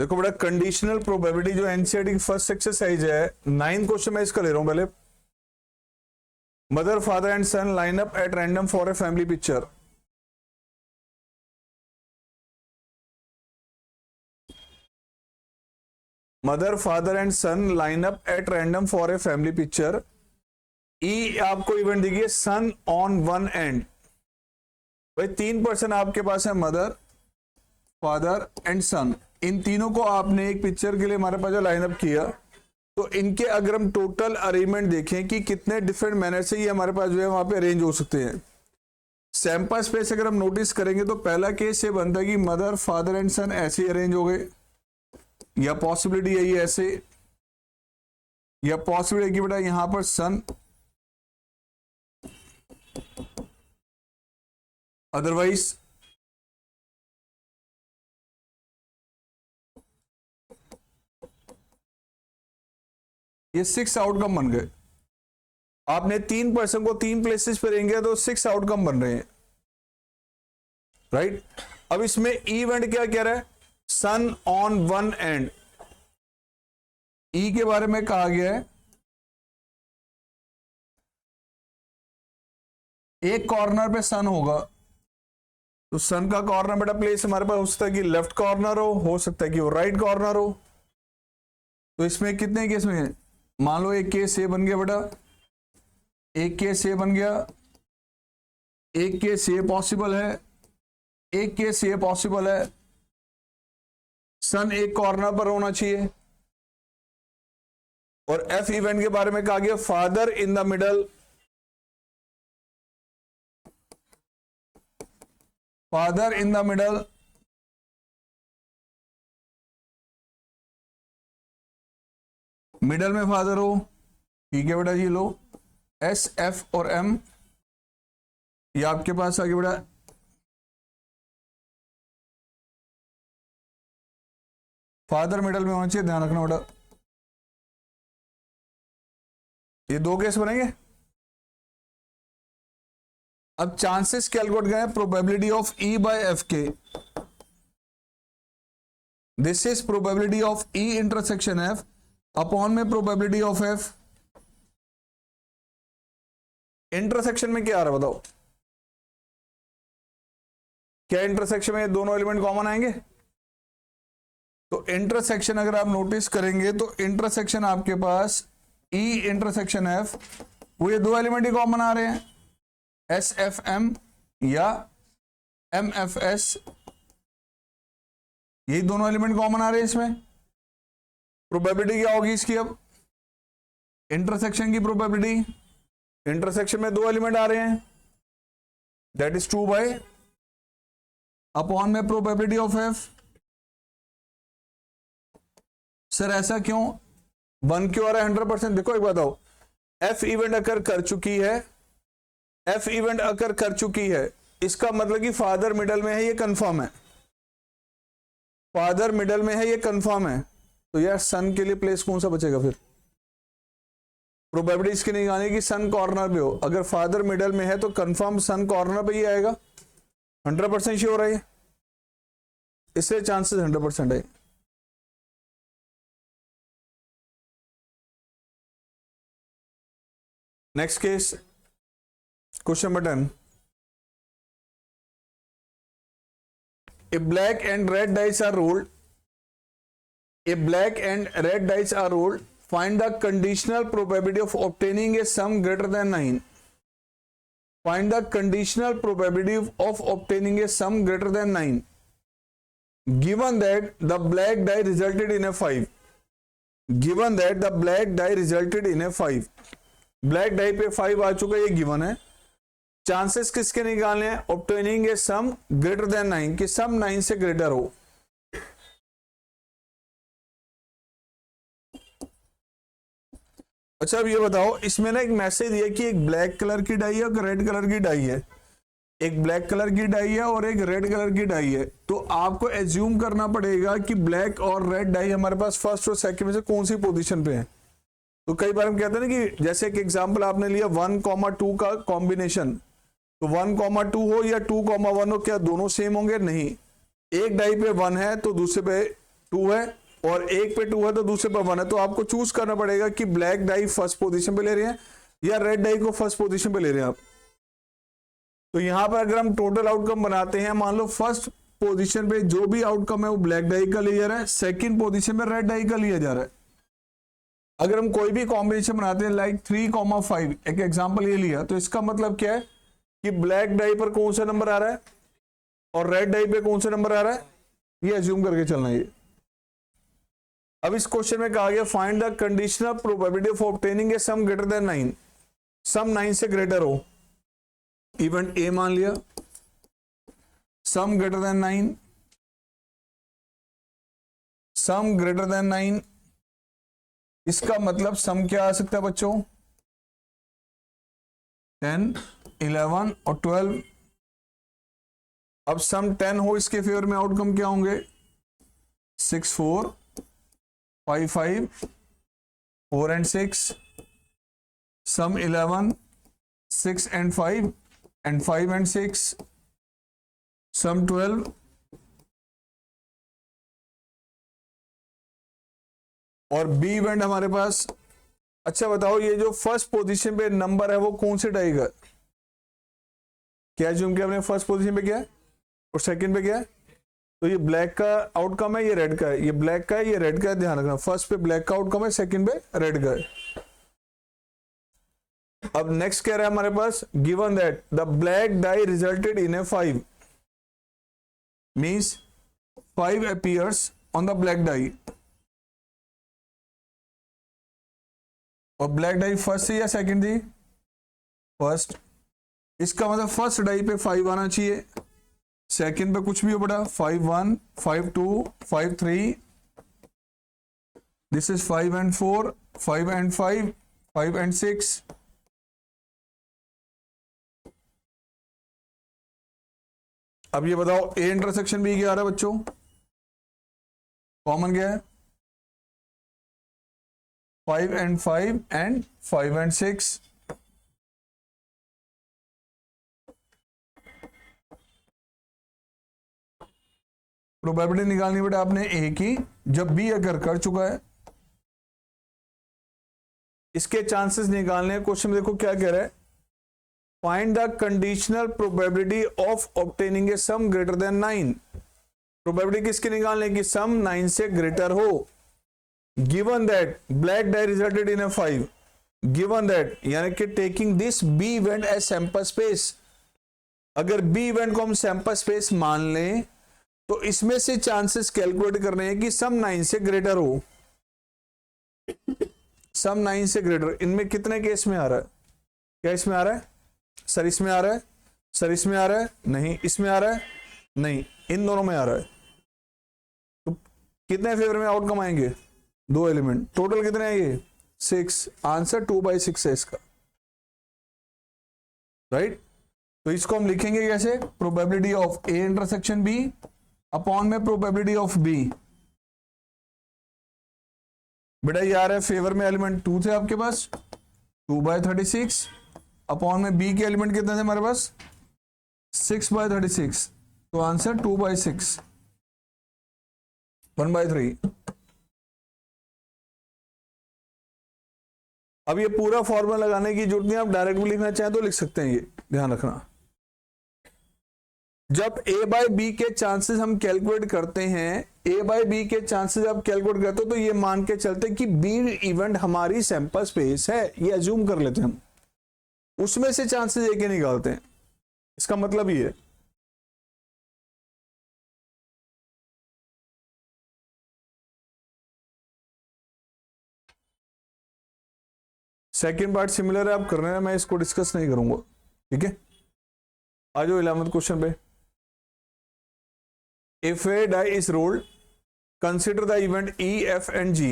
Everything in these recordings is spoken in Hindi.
देखो बेटा, कंडीशनल प्रोबेबिलिटी जो एनसीईआरटी की फर्स्ट एक्सरसाइज है, 9 क्वेश्चन मैं इसका ले रहा हूं पहले। Mother father and son line up at random for a family picture. Mother father and son line up at random for a family picture. E आपको इवेंट देखिए, सन ऑन वन एंड। भाई 3 पर्सन आपके पास है, मदर फादर एंड सन। इन तीनों को आपने एक पिक्चर के लिए हमारे पास जो लाइन अप किया, तो इनके अगर हम टोटल अरेंजमेंट देखें कि कितने डिफरेंट मैनर से ये हमारे पास जो है वहां पे अरेंज हो सकते हैं। सैंपल स्पेस अगर हम नोटिस करेंगे तो पहला केस ये बनता है कि मदर फादर एंड सन ऐसे अरेंज हो गए, या पॉसिबिलिटी यही ऐसे, या पॉसिबिलिटी कि बेटा यहां पर सन, अदरवाइज ये 6 आउटकम बन गए। आपने 3 पर्सन को 3 प्लेसेस पे रहेंगे तो 6 आउटकम बन रहे हैं, राइट। अब इसमें इवेंट क्या कह रहा है, सन ऑन वन एंड। ई के बारे में कहा गया है एक कॉर्नर पे सन होगा, तो सन का कॉर्नर बेटा प्लेस हमारे पास हो सकता है कि लेफ्ट कॉर्नर हो सकता है कि वो राइट कॉर्नर हो। तो इसमें कितने केस में है, मान लो एक केस ये बन गया बेटा, एक केस ये बन गया, एक केस ये पॉसिबल है, एक केस ये पॉसिबल है। सन एक कॉर्नर पर होना चाहिए। और एफ इवेंट के बारे में कहा गया father in the middle, father in the middle, middle में फादर हो, ठीक है बेटा जी। लो एस एफ और एम, ये आपके पास आ गया बेटा। फादर मिडल में होना चाहिए, ध्यान रखना बेटा। ये 2 केस बनेंगे। अब चांसेस कैलकुलेट करें, probability of E by F के। This is probability of E intersection F upon में प्रोबेबिलिटी ऑफ एफ। इंटरसेक्शन में क्या आ रहा है बताओ, क्या इंटरसेक्शन में दोनों एलिमेंट कॉमन आएंगे? तो इंटरसेक्शन अगर आप नोटिस करेंगे तो इंटरसेक्शन आपके पास ई इंटरसेक्शन एफ, वो ये 2 एलिमेंट ही कॉमन आ रहे हैं, एस एफ एम या एम एफ एस, यही दोनों एलिमेंट कॉमन आ रहे हैं इसमें। प्रोबेबिलिटी क्या होगी इसकी? अब इंटरसेक्शन की प्रोबेबिलिटी, इंटरसेक्शन में 2 एलिमेंट आ रहे हैं, दैट इज 2 बाय अपॉन में प्रोबेबिलिटी ऑफ एफ। सर ऐसा क्यों, 1 क्यों आ रहा है 100%? देखो एक बताओ, एफ इवेंट अकर कर चुकी है, एफ इवेंट अकर कर चुकी है, इसका मतलब कि फादर मिडल में है, ये कंफर्म है। फादर मिडल में है, ये कंफर्म है। तो यार सन के लिए प्लेस कौन सा बचेगा फिर? प्रोबेबिलिटी इसकी निकालने की सन कॉर्नर पे हो, अगर फादर मिडल में है तो कंफर्म सन कॉर्नर पे ही आएगा, 100% श्योर है, इसलिए चांसेस 100% है। Next case, question number 10। A black and red dice are rolled. A black and red dice are rolled. Find the conditional probability of obtaining a sum greater than 9. Find the conditional probability of obtaining a sum greater than 9. Given that the black die resulted in a 5. Given that the black die resulted in a 5. Black die पे 5 आ चुका है, ये गिवन है। चांसेस किसके निकालने हैं? Obtaining a sum greater than 9, कि सम 9 से ग्रेटर हो। अच्छा अब ये बताओ, इसमें ना एक मैसेज दिया कि एक ब्लैक कलर की डाई है और रेड कलर की डाई है, एक ब्लैक कलर की डाई है और एक रेड कलर की डाई है। तो आपको एज्यूम करना पड़ेगा कि ब्लैक और रेड डाई हमारे पास फर्स्ट और सेकंड में से कौन सी पोजीशन पे है। तो कई बार हम कहते हैं ना कि जैसे एक एग्जांपल आपने लिया 1,2 का कॉम्बिनेशन, तो 1,2 हो या 2,1 हो, क्या दोनों सेम होंगे? नहीं। एक डाई पे 1 है तो दूसरे पे 2 है और एक पे 2 है तो दूसरे पे 1 है, तो आपको चूज करना पड़ेगा कि ब्लैक डाई फर्स्ट पोजीशन पे ले रहे हैं या रेड डाई को फर्स्ट पोजीशन पे ले रहे हैं आप। तो यहां पर अगर हम टोटल आउटकम बनाते हैं, मान लो फर्स्ट पोजीशन पे जो भी आउटकम है वो ब्लैक डाई का लिया जा रहा है, सेकंड पोजीशन में रेड डाई का लिया जा रहा है। अगर हम कोई भी कॉम्बिनेशन बनाते हैं लाइक 3,5, एक एग्जांपल ये लिया, तो इसका मतलब क्या है कि ब्लैक डाई पर कौन सा नंबर आ रहा है और रेड डाई पे कौन सा नंबर आ रहा है, ये अज्यूम करके चलना है। अब इस क्वेश्चन में कहा गया find the conditional probability of obtaining a sum greater than 9, सम 9 से ग्रेटर हो। इवेंट ए मान लिया, सम ग्रेटर देन 9, सम ग्रेटर देन 9, इसका मतलब सम क्या आ सकता है बच्चों, 10, 11 और 12। अब सम 10 हो, इसके फेवर में आउटकम क्या होंगे, 6, 4, 5, 5, 4 and 6, some 11, 6 and 5 and 5 and 6, सम 12, और बी इवेंट हमारे पास। अच्छा बताओ, ये जो फर्स्ट पोजीशन पे नंबर है वो कौन से डाई का, क्या जूम किया हमने, फर्स्ट पोजीशन पे क्या है और सेकंड पे क्या है, तो ये ब्लैक का आउटकम है, ये रेड का है, ये ब्लैक का है, ये रेड का है, ध्यान रखना, फर्स्ट पे ब्लैक का आउटकम है, सेकंड पे रेड का है। अब नेक्स्ट कह रहा है हमारे पास, given that the black die resulted in a 5, means 5 appears on the black die, और ब्लैक डाई फर्स्ट थी या सेकंड थी, फर्स्ट, इसका मतलब फर्स्ट डाई पे 5 आना चाहिए, सेकंड पे कुछ भी हो बड़ा, 5, 1, 5, 2, 5, 3, this is 5 and 4, 5 and 5, 5 and 6, अब ये बताओ ए इंटरसेक्शन बी क्या आ रहा है बच्चों, कॉमन क्या है, 5 and 5 and 5 and 6, प्रोबेबिलिटी निकालनी बेटा आपने ए की, जब बी अगर कर चुका है, इसके चांसेस निकालने। क्वेश्चन देखो क्या कह रहा है, find the conditional probability of obtaining a sum greater than 9, probability किसकी निकालने की, सम 9 से ग्रेटर हो, given that black die resulted in a 5, given that यानी कि taking this B event as sample space, अगर बी इवेंट को हम सैंपल स्पेस मान लें तो इसमें से चांसेस कैलकुलेट करने हैं कि सम 9 से ग्रेटर हो, सम 9 से ग्रेटर, इनमें कितने केस में आ रहा है, क्या इसमें आ रहा है सर, इसमें आ रहा है सर, इसमें आ रहा है नहीं, इसमें आ रहा है नहीं, इन दोनों में आ रहा है, तो कितने फेवर में आउटकम आएंगे, 2 एलिमेंट, टोटल कितने आएंगे 6, आंसर 2/6 है इसका, राइट। तो इसको हम लिखेंगे कैसे, probability of A intersection B upon में प्रोबेबिलिटी ऑफ बी, बेटा ये आ रहा है फेवर में एलिमेंट 2 थे आपके पास, 2/36 अपॉन में बी के एलिमेंट कितने थे हमारे पास, 6/36, तो आंसर 2/6, 1/3। अब ये पूरा फॉर्मूला लगाने की जरूरत नहीं, आप डायरेक्ट भी लिखना चाहें तो लिख सकते हैं, ये ध्यान रखना। जब ए बाय बी के चांसेस हम कैलकुलेट करते हैं, ए बाय बी के चांसेस आप कैलकुलेट करते हो तो ये मान के चलते कि बी इवेंट हमारी सैंपल स्पेस है, ये अज्यूम कर लेते हैं हम, उसमें से चांसेस ए के निकालते हैं, इसका मतलब ये है। सेकेंड पार्ट सिमिलर है, आप कर रहे हैं, मैं इसको डिस्कस नहीं करूंगा, ठीक है। आ जाओ 11th क्वेश्चन पे, if a die is rolled consider the event E F and G,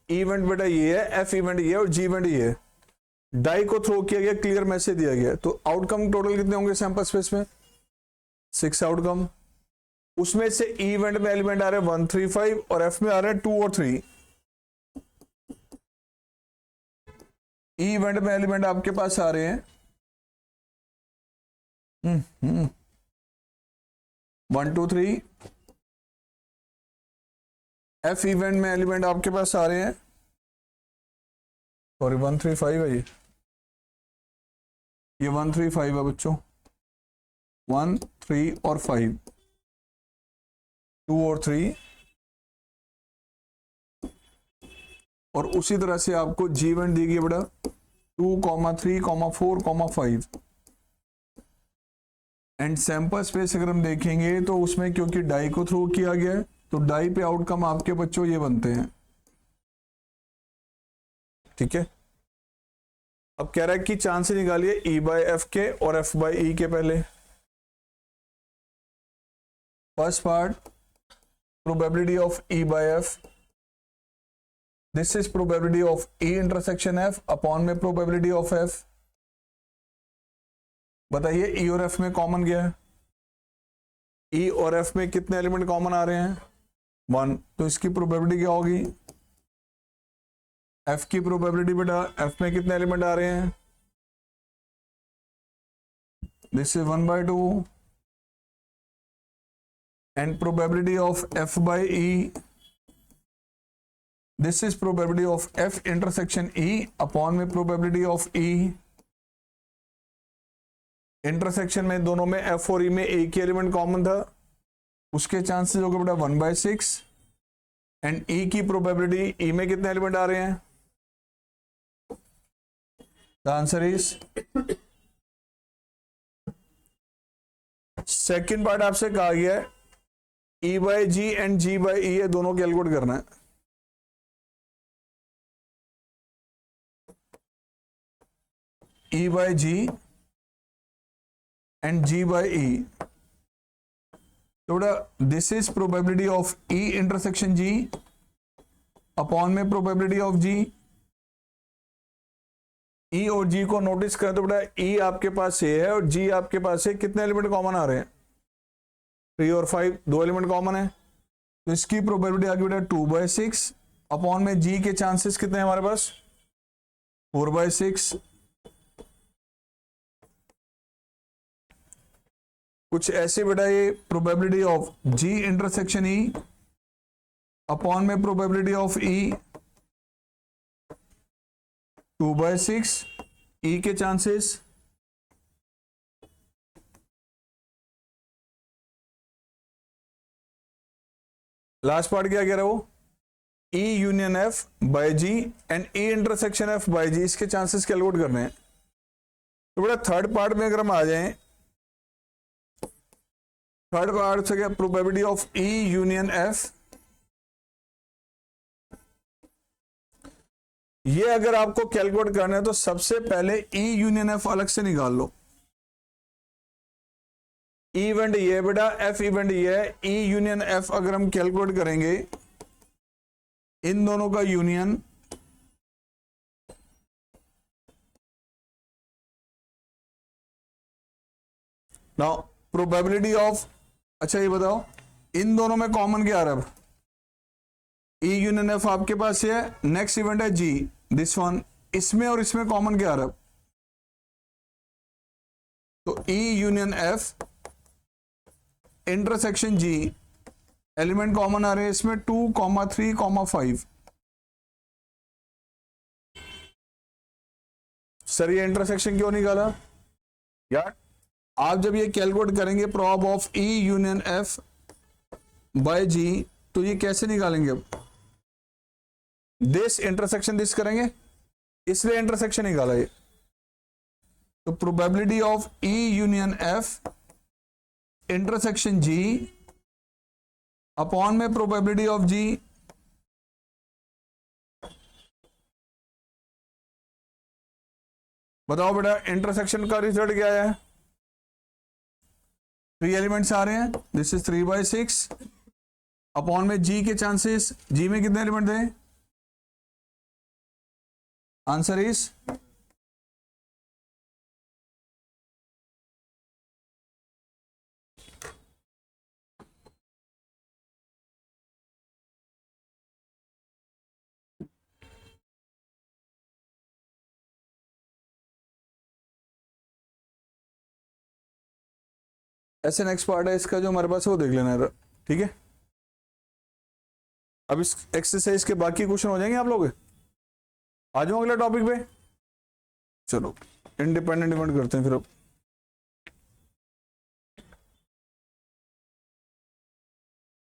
event बेटा ये है, एफ इवेंट ये है और जी इवेंट ये है, डाई को थ्रो किया गया, क्लियर मैसेज दिया गया, तो आउटकम टोटल कितने होंगे सैंपल स्पेस में, 6 आउटकम, उसमें से ई इवेंट में एलिमेंट आ रहे हैं 1, 3, 5 और एफ में आ रहे हैं 2 और 3, ई इवेंट में एलिमेंट आपके पास आ रहे हैं 1, 2, 3 एफ इवेंट में एलिमेंट आपके पास आ रहे हैं, सॉरी 135 है ये 135 है बच्चों, 1 3 और 5, 2 और 3, और उसी तरह से आपको जी इवेंट दी गई बेटा 2, 3, 4, 5। एंड सैंपल स्पेस अगर हम देखेंगे तो उसमें क्योंकि डाई को थ्रो किया गया है तो डाई पे आउटकम आपके बच्चों ये बनते हैं, ठीक है। अब कह रहा है कि चांस निकालिए ई बाय एफ के और एफ बाय ई के पहले। First part probability of E by F, this is probability of E intersection F upon में प्रोबेबिलिटी ऑफ एफ। बताइए ई और एफ में कॉमन क्या है, ई और एफ में कितने एलिमेंट कॉमन आ रहे हैं, 1, तो इसकी प्रोबेबिलिटी क्या होगी, एफ की प्रोबेबिलिटी बेटा एफ में कितने एलिमेंट आ रहे हैं, this is 1/2 and probability of F by E, this is probability of F intersection E upon में प्रोबेबिलिटी ऑफ ई। इंटरसेक्शन में दोनों में एफ और ई में एक ही एलिमेंट कॉमन था, उसके चांसेस हो गए बेटा 1/6 एंड ई की प्रोबेबिलिटी, ई में कितने एलिमेंट आ रहे हैं, the answer is, second part आपसे कहा गया है E by G and G by E, ये दोनों कैलकुलेट करना है। E by G and G by E, तो बेटा this is probability of E intersection G upon में प्रोबेबिलिटी ऑफ जी। ई और जी को नोटिस करें तो बेटा ई आपके पास ये है और जी आपके पास है, कितने एलिमेंट कॉमन आ रहे हैं, 3 और 5, 2 एलिमेंट कॉमन है, तो इसकी प्रोबेबिलिटी आ गई बेटा 2/6 अपॉन में जी के चांसेस कितने हैं हमारे पास, 4/6। कुछ ऐसे बेटा ये probability of G intersection E upon में प्रोबेबिलिटी ऑफ ई 2/6, ई के चांसेस, लास्ट पार्ट क्या कह रहा है वो, E union F by G and E intersection F by G, इसके चांसेस कैलकुलेट करने हैं। तो बेटा थर्ड पार्ट में अगर हम आ जाएं, थर्ड पार्ट से क्या, probability of E union F, ये अगर आपको कैलकुलेट करना है तो सबसे पहले ई यूनियन एफ अलग से निकाल लो। ई इवेंट ये बेटा, एफ इवेंट ये है, ई यूनियन एफ अगर हम कैलकुलेट करेंगे इन दोनों का यूनियन, नाउ प्रोबेबिलिटी ऑफ, अच्छा ये बताओ इन दोनों में कॉमन क्या आ रहा है, ई यूनियन एफ आपके पास है, नेक्स्ट इवेंट है जी, दिस वन, इसमें और इसमें कॉमन क्या आ रहा है, तो ई यूनियन एफ इंटरसेक्शन जी, एलिमेंट कॉमन आ रहे हैं इसमें 2, 3, 5। सर ये इंटरसेक्शन क्यों निकाला यार, आप जब ये कैलकुलेट करेंगे prob of E union F by G, तो ये कैसे निकालेंगे, अब दिस इंटरसेक्शन दिस करेंगे, इसलिए इंटरसेक्शन निकाला ये। तो probability of E union F intersection G upon में प्रोबेबिलिटी ऑफ जी, बताओ बेटा इंटरसेक्शन का रिजल्ट क्या है, 3 एलिमेंट्स आ रहे हैं, दिस इज 3/6 अपॉन में जी के चांसेस, जी में कितने एलिमेंट थे, आंसर इज, ऐसे नेक्स्ट पार्ट है इसका जो हमारे पास है वो देख लेना, ठीक है। अब इस एक्सरसाइज के बाकी क्वेश्चन हो जाएंगे आप लोग। आ जाओ अगले टॉपिक पे। चलो इंडिपेंडेंट इवेंट करते हैं फिर अब।